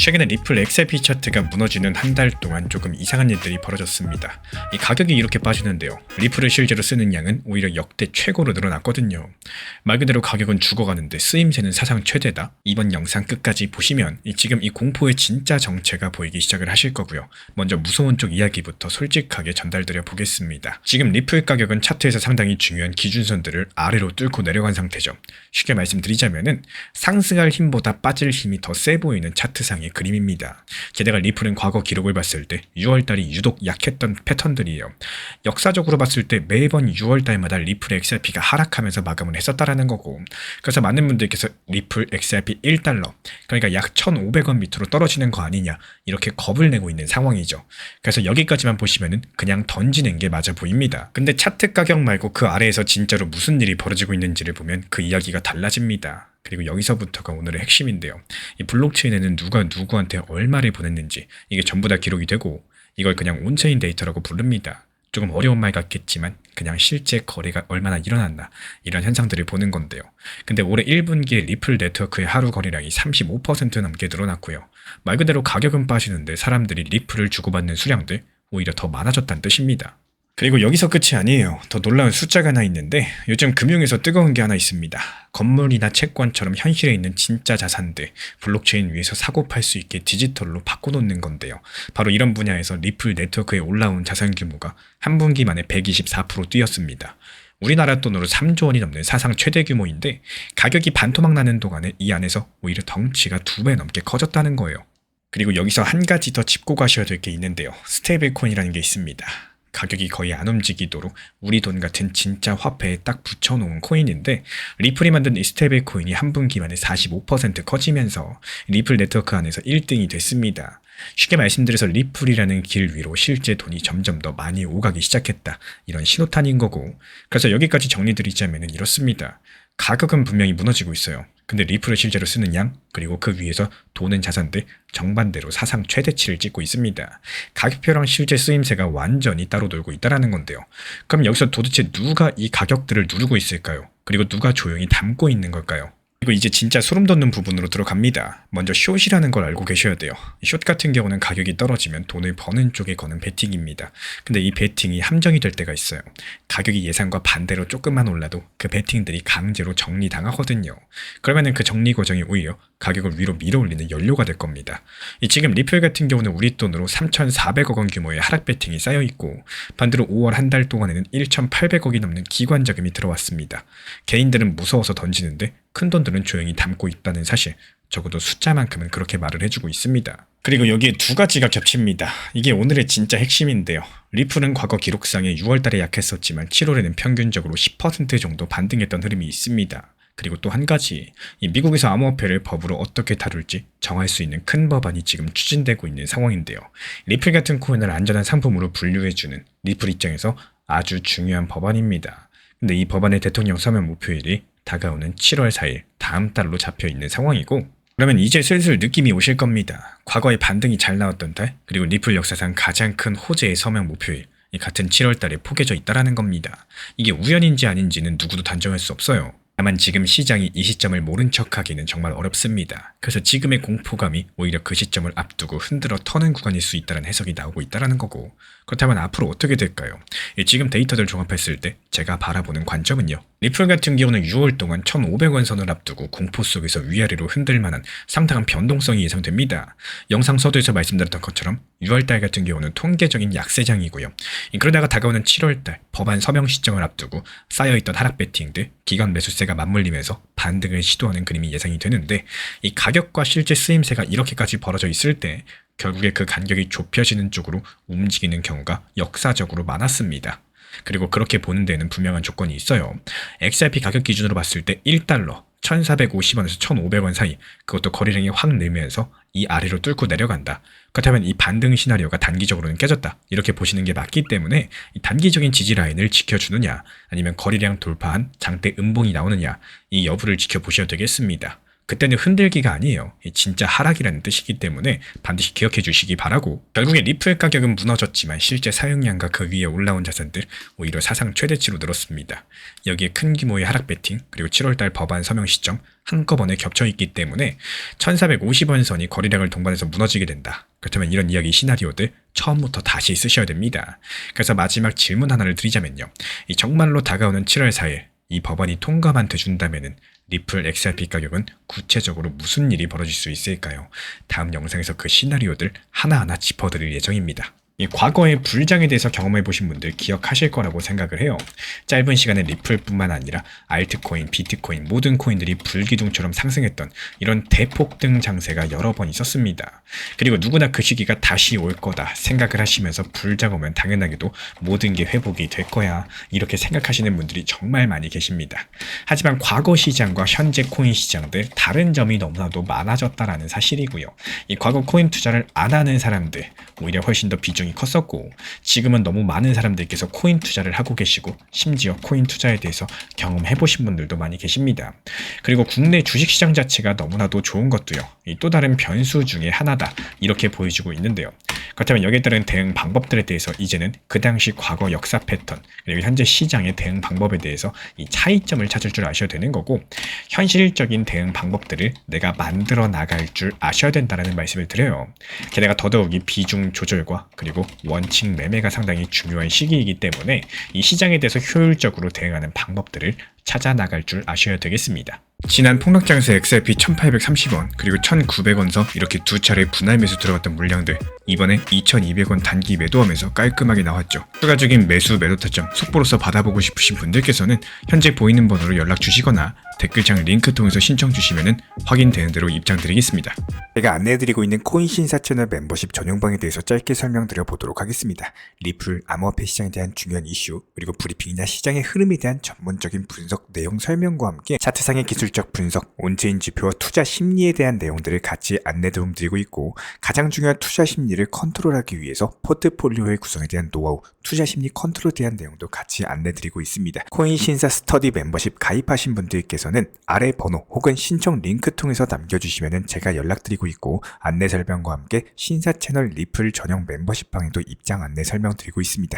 최근에 리플 XRP 차트가 무너지는 한 달 동안 조금 이상한 일들이 벌어졌습니다. 이 가격이 이렇게 빠지는데요. 리플을 실제로 쓰는 양은 오히려 역대 최고로 늘어났거든요. 말 그대로 가격은 죽어가는데 쓰임새는 사상 최대다. 이번 영상 끝까지 보시면 지금 이 공포의 진짜 정체가 보이기 시작을 하실 거고요. 먼저 무서운 쪽 이야기부터 솔직하게 전달드려 보겠습니다. 지금 리플 가격은 차트에서 상당히 중요한 기준선들을 아래로 뚫고 내려간 상태죠. 쉽게 말씀드리자면은 상승할 힘보다 빠질 힘이 더 세 보이는 차트상의 그림입니다. 게다가 리플은 과거 기록을 봤을 때 6월달이 유독 약했던 패턴들이에요. 역사적으로 봤을 때 매번 6월달마다 리플 XRP가 하락하면서 마감을 했었다라는 거고, 그래서 많은 분들께서 리플 XRP 1달러, 그러니까 약 1,500원 밑으로 떨어지는 거 아니냐 이렇게 겁을 내고 있는 상황이죠. 그래서 여기까지만 보시면은 그냥 던지는 게 맞아 보입니다. 근데 차트 가격 말고 그 아래에서 진짜로 무슨 일이 벌어지고 있는지를 보면 그 이야기가 달라집니다. 그리고 여기서부터가 오늘의 핵심인데요. 이 블록체인에는 누가 누구한테 얼마를 보냈는지 이게 전부 다 기록이 되고, 이걸 그냥 온체인 데이터라고 부릅니다. 조금 어려운 말 같겠지만 그냥 실제 거래가 얼마나 일어났나 이런 현상들을 보는 건데요. 근데 올해 1분기에 리플 네트워크의 하루 거래량이 35% 넘게 늘어났고요. 말 그대로 가격은 빠지는데 사람들이 리플을 주고받는 수량들 오히려 더 많아졌다는 뜻입니다. 그리고 여기서 끝이 아니에요. 더 놀라운 숫자가 하나 있는데, 요즘 금융에서 뜨거운 게 하나 있습니다. 건물이나 채권처럼 현실에 있는 진짜 자산들, 블록체인 위에서 사고 팔 수 있게 디지털로 바꿔놓는 건데요. 바로 이런 분야에서 리플 네트워크에 올라온 자산 규모가 한 분기 만에 124% 뛰었습니다. 우리나라 돈으로 3조 원이 넘는 사상 최대 규모인데, 가격이 반토막 나는 동안에 이 안에서 오히려 덩치가 2배 넘게 커졌다는 거예요. 그리고 여기서 한 가지 더 짚고 가셔야 될 게 있는데요. 스테이블 코인이라는 게 있습니다. 가격이 거의 안 움직이도록 우리 돈 같은 진짜 화폐에 딱 붙여놓은 코인인데, 리플이 만든 이 스테이블 코인이 한 분기 만에 45% 커지면서 리플 네트워크 안에서 1등이 됐습니다. 쉽게 말씀드려서 리플이라는 길 위로 실제 돈이 점점 더 많이 오가기 시작했다, 이런 신호탄인 거고, 그래서 여기까지 정리드리자면 이렇습니다. 가격은 분명히 무너지고 있어요. 근데 리플을 실제로 쓰는 양, 그리고 그 위에서 도는 자산들 정반대로 사상 최대치를 찍고 있습니다. 가격표랑 실제 쓰임새가 완전히 따로 놀고 있다는 건데요. 그럼 여기서 도대체 누가 이 가격들을 누르고 있을까요? 그리고 누가 조용히 담고 있는 걸까요? 그리고 이제 진짜 소름 돋는 부분으로 들어갑니다. 먼저 숏이라는 걸 알고 계셔야 돼요. 숏 같은 경우는 가격이 떨어지면 돈을 버는 쪽에 거는 베팅입니다. 근데 이 베팅이 함정이 될 때가 있어요. 가격이 예상과 반대로 조금만 올라도 그 베팅들이 강제로 정리당하거든요. 그러면은 그 정리 과정이 오히려 가격을 위로 밀어올리는 연료가 될 겁니다. 지금 리플 같은 경우는 우리 돈으로 3,400억 원 규모의 하락 베팅이 쌓여있고, 반대로 5월 한 달 동안에는 1,800억이 넘는 기관 자금이 들어왔습니다. 개인들은 무서워서 던지는데 큰 돈들은 조용히 담고 있다는 사실, 적어도 숫자만큼은 그렇게 말을 해주고 있습니다. 그리고 여기에 두 가지가 겹칩니다. 이게 오늘의 진짜 핵심인데요. 리플은 과거 기록상에 6월달에 약했었지만 7월에는 평균적으로 10% 정도 반등했던 흐름이 있습니다. 그리고 또 한 가지, 이 미국에서 암호화폐를 법으로 어떻게 다룰지 정할 수 있는 큰 법안이 지금 추진되고 있는 상황인데요. 리플 같은 코인을 안전한 상품으로 분류해주는 리플 입장에서 아주 중요한 법안입니다. 근데 이 법안의 대통령 서명 목표일이 다가오는 7월 4일 다음 달로 잡혀 있는 상황이고, 그러면 이제 슬슬 느낌이 오실 겁니다. 과거에 반등이 잘 나왔던 달, 그리고 리플 역사상 가장 큰 호재의 서명 목표일, 이 같은 7월 달에 포개져 있다는 겁니다. 이게 우연인지 아닌지는 누구도 단정할 수 없어요. 다만 지금 시장이 이 시점을 모른 척하기는 정말 어렵습니다. 그래서 지금의 공포감이 오히려 그 시점을 앞두고 흔들어 터는 구간일 수 있다는 해석이 나오고 있다는 거고, 그렇다면 앞으로 어떻게 될까요? 지금 데이터들 종합했을 때 제가 바라보는 관점은요. 리플 같은 경우는 6월 동안 1,500원 선을 앞두고 공포 속에서 위아래로 흔들 만한 상당한 변동성이 예상됩니다. 영상 서두에서 말씀드렸던 것처럼 6월달 같은 경우는 통계적인 약세장이고요. 그러다가 다가오는 7월달 법안 서명 시점을 앞두고 쌓여있던 하락 베팅들, 기관 매수세가 맞물리면서 반등을 시도하는 그림이 예상이 되는데, 이 가격과 실제 쓰임새가 이렇게까지 벌어져 있을 때 결국에 그 간격이 좁혀지는 쪽으로 움직이는 경우가 역사적으로 많았습니다. 그리고 그렇게 보는 데는 분명한 조건이 있어요. XRP 가격 기준으로 봤을 때 1달러, 1,450원에서 1,500원 사이, 그것도 거래량이 확 늘면서 이 아래로 뚫고 내려간다. 그렇다면 이 반등 시나리오가 단기적으로는 깨졌다, 이렇게 보시는 게 맞기 때문에 이 단기적인 지지 라인을 지켜주느냐, 아니면 거래량 돌파한 장대 음봉이 나오느냐, 이 여부를 지켜보셔야 되겠습니다. 그때는 흔들기가 아니에요. 진짜 하락이라는 뜻이기 때문에 반드시 기억해 주시기 바라고, 결국에 리플 가격은 무너졌지만 실제 사용량과 그 위에 올라온 자산들 오히려 사상 최대치로 늘었습니다. 여기에 큰 규모의 하락 베팅 그리고 7월달 법안 서명 시점 한꺼번에 겹쳐 있기 때문에 1450원 선이 거래량을 동반해서 무너지게 된다. 그렇다면 이런 이야기 시나리오들 처음부터 다시 쓰셔야 됩니다. 그래서 마지막 질문 하나를 드리자면요. 이 정말로 다가오는 7월 4일 이 법안이 통과만 돼준다면은 리플 XRP 가격은 구체적으로 무슨 일이 벌어질 수 있을까요? 다음 영상에서 그 시나리오들 하나하나 짚어드릴 예정입니다. 이 과거의 불장에 대해서 경험해보신 분들 기억하실 거라고 생각을 해요. 짧은 시간에 리플뿐만 아니라 알트코인, 비트코인 모든 코인들이 불기둥처럼 상승했던 이런 대폭등 장세가 여러 번 있었습니다. 그리고 누구나 그 시기가 다시 올 거다 생각을 하시면서 불장 오면 당연하게도 모든 게 회복이 될 거야 이렇게 생각하시는 분들이 정말 많이 계십니다. 하지만 과거 시장과 현재 코인 시장들 다른 점이 너무나도 많아졌다라는 사실이고요. 이 과거 코인 투자를 안 하는 사람들 오히려 훨씬 더 비중이 컸었고, 지금은 너무 많은 사람들께서 코인 투자를 하고 계시고 심지어 코인 투자에 대해서 경험해보신 분들도 많이 계십니다. 그리고 국내 주식시장 자체가 너무나도 좋은 것도요. 이 또 다른 변수 중에 하나다 이렇게 보여지고 있는데요. 그렇다면 여기에 따른 대응 방법들에 대해서 이제는 그 당시 과거 역사 패턴 그리고 현재 시장의 대응 방법에 대해서 이 차이점을 찾을 줄 아셔야 되는 거고, 현실적인 대응 방법들을 내가 만들어 나갈 줄 아셔야 된다는 말씀을 드려요. 게다가 더더욱이 비중 조절과 그리고 원칙 매매가 상당히 중요한 시기이기 때문에 이 시장에 대해서 효율적으로 대응하는 방법들을 찾아 나갈 줄 아셔야 되겠습니다. 지난 폭락장세 XRP 1830원 그리고 1900원서 이렇게 두 차례 분할 매수 들어갔던 물량들 이번에 2200원 단기 매도하면서 깔끔하게 나왔죠. 추가적인 매수 매도 타점 속보로서 받아보고 싶으신 분들께서는 현재 보이는 번호로 연락 주시거나 댓글창 링크 통해서 신청 주시면 확인되는 대로 입장 드리겠습니다. 제가 안내해드리고 있는 코인 신사 채널 멤버십 전용방에 대해서 짧게 설명드려 보도록 하겠습니다. 리플, 암호화폐 시장에 대한 중요한 이슈 그리고 브리핑이나 시장의 흐름에 대한 전문적인 분석 내용 설명과 함께 차트상의 기술적 분석, 온체인 지표와 투자 심리에 대한 내용들을 같이 안내 도움 드리고 있고, 가장 중요한 투자 심리를 컨트롤하기 위해서 포트폴리오의 구성에 대한 노하우, 투자 심리 컨트롤에 대한 내용도 같이 안내 드리고 있습니다. 코인 신사 스터디 멤버십 가입하신 분들께서는 아래 번호 혹은 신청 링크 통해서 남겨주시면 제가 연락드리고 있고, 안내 설명과 함께 신사 채널 리플 전용 멤버십 방에도 입장 안내 설명드리고 있습니다.